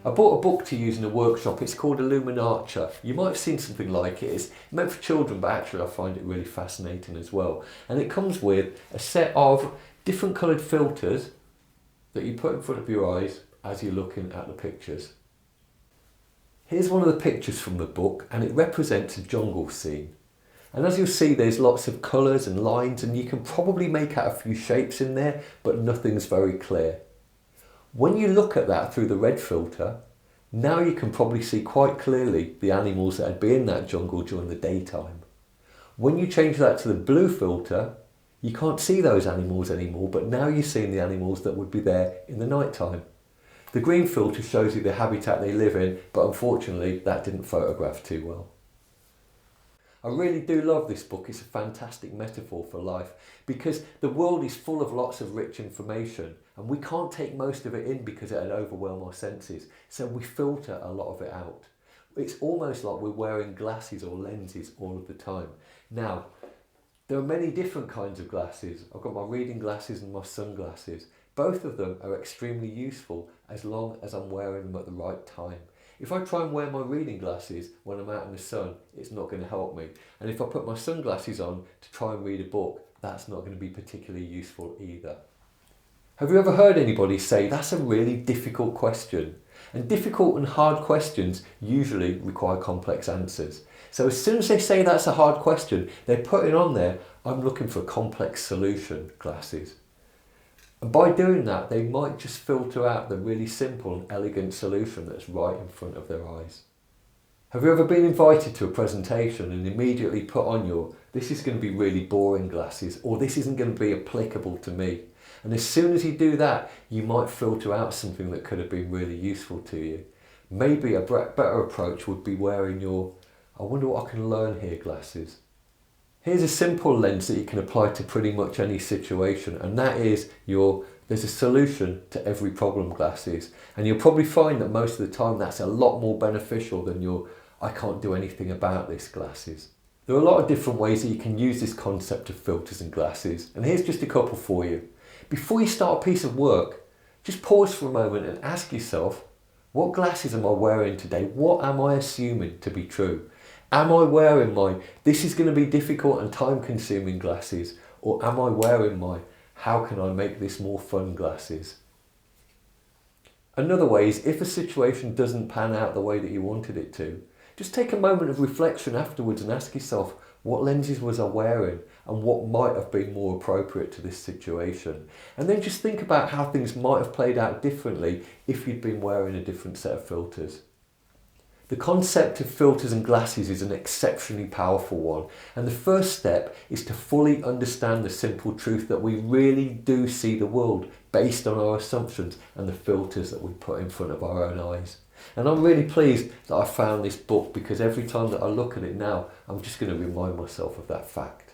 I bought a book to use in a workshop. It's called Illuminarcher. You might have seen something like it. It's meant for children, but actually I find it really fascinating as well. And it comes with a set of different coloured filters that you put in front of your eyes as you're looking at the pictures. Here's one of the pictures from the book, and it represents a jungle scene. And as you'll see, there's lots of colours and lines, and you can probably make out a few shapes in there, but nothing's very clear. When you look at that through the red filter, now you can probably see quite clearly the animals that would be in that jungle during the daytime. When you change that to the blue filter, you can't see those animals anymore, but now you're seeing the animals that would be there in the night time. The green filter shows you the habitat they live in, but unfortunately that didn't photograph too well. I really do love this book. It's a fantastic metaphor for life because the world is full of lots of rich information and we can't take most of it in because it would overwhelm our senses. So we filter a lot of it out. It's almost like we're wearing glasses or lenses all of the time. Now, there are many different kinds of glasses. I've got my reading glasses and my sunglasses. Both of them are extremely useful as long as I'm wearing them at the right time. If I try and wear my reading glasses when I'm out in the sun, it's not going to help me. And if I put my sunglasses on to try and read a book, that's not going to be particularly useful either. Have you ever heard anybody say, that's a really difficult question? And difficult and hard questions usually require complex answers. So as soon as they say that's a hard question, they're putting on there, I'm looking for a complex solution glasses. And by doing that, they might just filter out the really simple and elegant solution that's right in front of their eyes. Have you ever been invited to a presentation and immediately put on your, this is going to be really boring glasses, or this isn't going to be applicable to me? And as soon as you do that, you might filter out something that could have been really useful to you. Maybe a better approach would be wearing your, I wonder what I can learn here glasses. Here's a simple lens that you can apply to pretty much any situation, and that is there's a solution to every problem glasses. And you'll probably find that most of the time that's a lot more beneficial than your I can't do anything about this glasses. There are a lot of different ways that you can use this concept of filters and glasses, and here's just a couple for you. Before you start a piece of work, just pause for a moment and ask yourself, what glasses am I wearing today? What am I assuming to be true? Am I wearing my, this is going to be difficult and time consuming glasses, or am I wearing my, how can I make this more fun glasses? Another way is if a situation doesn't pan out the way that you wanted it to, just take a moment of reflection afterwards and ask yourself, what lenses was I wearing and what might have been more appropriate to this situation? And then just think about how things might have played out differently if you'd been wearing a different set of filters. The concept of filters and glasses is an exceptionally powerful one, and the first step is to fully understand the simple truth that we really do see the world based on our assumptions and the filters that we put in front of our own eyes. And I'm really pleased that I found this book because every time that I look at it now, I'm just going to remind myself of that fact.